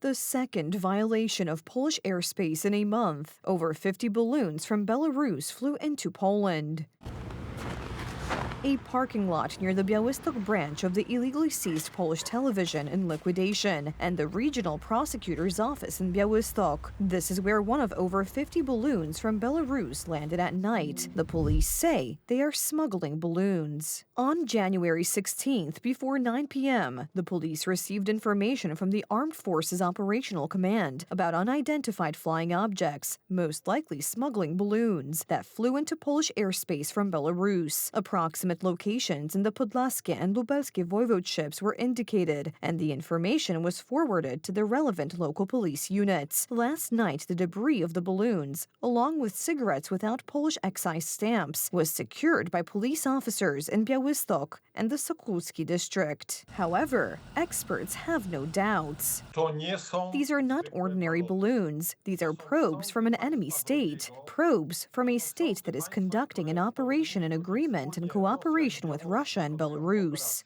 The second violation of Polish airspace in a month. Over 50 balloons from Belarus flew into Poland. A parking lot near the Białystok branch of the illegally seized Polish television in liquidation, and the regional prosecutor's office in Białystok. This is where one of over 50 balloons from Belarus landed at night. The police say they are smuggling balloons. On January 16th, before 9 p.m., the police received information from the Armed Forces Operational Command about unidentified flying objects, most likely smuggling balloons, that flew into Polish airspace from Belarus. Approximate locations in the Podlaskie and Lubelskie voivodeships were indicated, and the information was forwarded to the relevant local police units. Last night, the debris of the balloons, along with cigarettes without Polish excise stamps, was secured by police officers in Białystok and the Sokulski district. However, experts have no doubts. These are not ordinary balloons. These are probes from an enemy state. Probes from a state that is conducting an operation in agreement and cooperation with Russia and Belarus.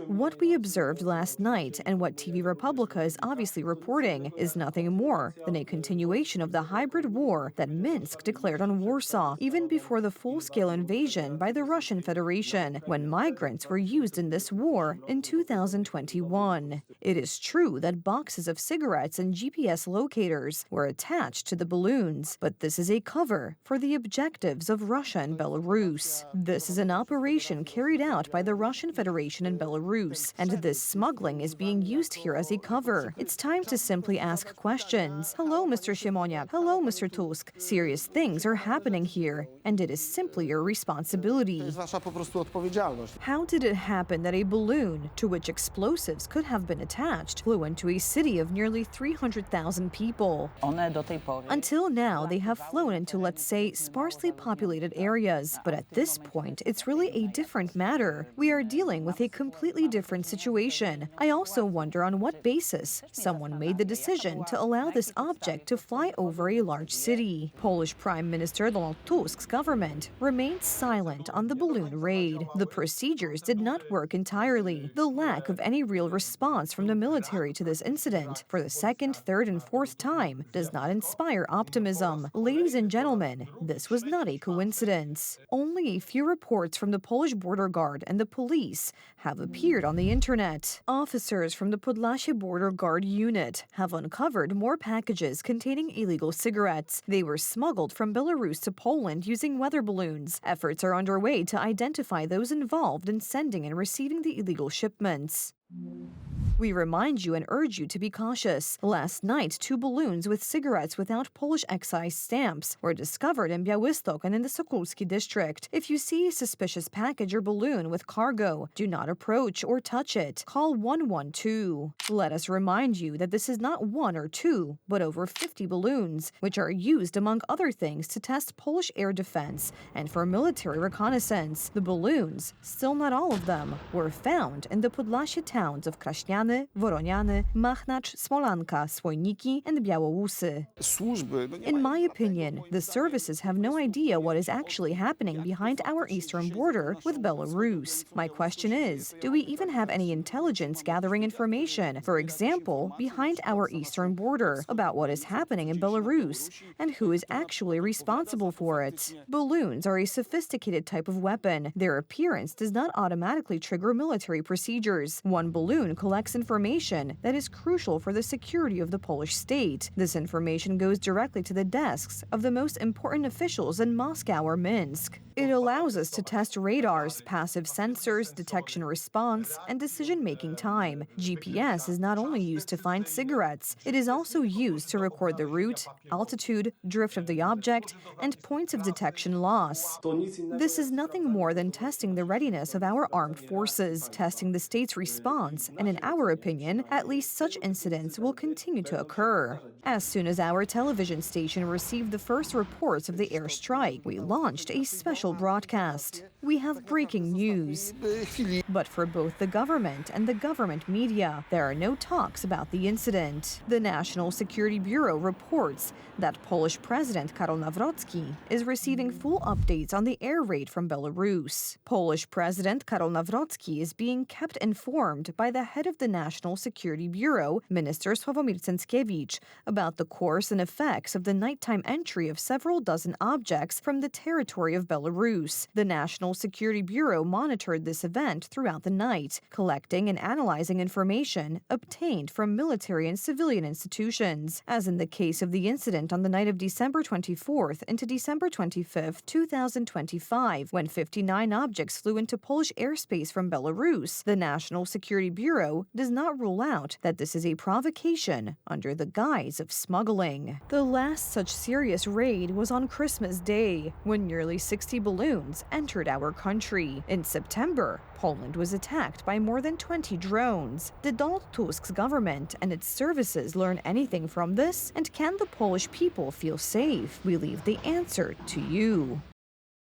What we observed last night and what TV Republika is obviously reporting is nothing more than a continuation of the hybrid war that Minsk declared on Warsaw even before the full-scale invasion by the Russian Federation, when migrants were used in this war in 2021. It is true that boxes of cigarettes and GPS locators were attached to the balloons, but this is a cover for the objectives of Russia and Belarus. This is an operation carried out by the Russian Federation in Belarus, and this smuggling is being used here as a cover. It's time to simply ask questions. Hello, Mr. Siemoniak. Hello, Mr. Tusk. Serious things are happening here, and it is simply your responsibility. How did it happen that a balloon, to which explosives could have been attached, flew into a city of nearly 300,000 people? Until now, they have flown into, let's say, sparsely populated areas, but at this point, it's really a different matter. We are dealing with a completely different situation. I also wonder on what basis someone made the decision to allow this object to fly over a large city. Polish Prime Minister Donald Tusk's government remained silent on the balloon raid. The procedures did not work entirely. The lack of any real response from the military to this incident for the second, third, and fourth time does not inspire optimism. Ladies and gentlemen, this was not a coincidence. Only a few reports from the Polish border guard and the police have appeared on the internet. Officers from the Podlasie Border Guard unit have uncovered more packages containing illegal cigarettes. They were smuggled from Belarus to Poland using weather balloons. Efforts are underway to identify those involved in sending and receiving the illegal shipments. We remind you and urge you to be cautious. Last night, 2 balloons with cigarettes without Polish excise stamps were discovered in Białystok and in the Sokulski district. If you see a suspicious package or balloon with cargo, do not approach or touch it. Call 112. Let us remind you that this is not 1 or 2, but over 50 balloons, which are used, among other things, to test Polish air defense and for military reconnaissance. The balloons, still not all of them, were found in the Podlasie towns of Kraśniany, Woroniany, Machnacz, Smolanka, Słoiniki, and Białołusy. In my opinion, the services have no idea what is actually happening behind our eastern border with Belarus. My question is, do we even have any intelligence gathering information, for example, behind our eastern border, about what is happening in Belarus and who is actually responsible for it? Balloons are a sophisticated type of weapon. Their appearance does not automatically trigger military procedures. One balloon collects information that is crucial for the security of the Polish state. This information goes directly to the desks of the most important officials in Moscow or Minsk. It allows us to test radars, passive sensors, detection response, and decision-making time. GPS is not only used to find cigarettes, it is also used to record the route, altitude, drift of the object, and points of detection loss. This is nothing more than testing the readiness of our armed forces, testing the state's response, and in our opinion, at least such incidents will continue to occur. As soon as our television station received the first reports of the airstrike, we launched a special broadcast. We have breaking news. But for both the government and the government media, there are no talks about the incident. The National Security Bureau reports that Polish President Karol Nawrocki is receiving full updates on the air raid from Belarus. Polish President Karol Nawrocki is being kept informed by the head of the National Security Bureau, Minister Sławomir Cęckiewicz, about the course and effects of the nighttime entry of several dozen objects from the territory of Belarus. The National Security Bureau monitored this event throughout the night, collecting and analyzing information obtained from military and civilian institutions, as in the case of the incident on the night of December 24th into December 25th, 2025, when 59 objects flew into Polish airspace from Belarus. The National Security Bureau does not rule out that this is a provocation under the guise of smuggling. The last such serious raid was on Christmas Day, when nearly 60 balloons entered our country. In September, Poland was attacked by more than 20 drones. Did Donald Tusk's government and its services learn anything from this? And can the Polish people feel safe? We leave the answer to you.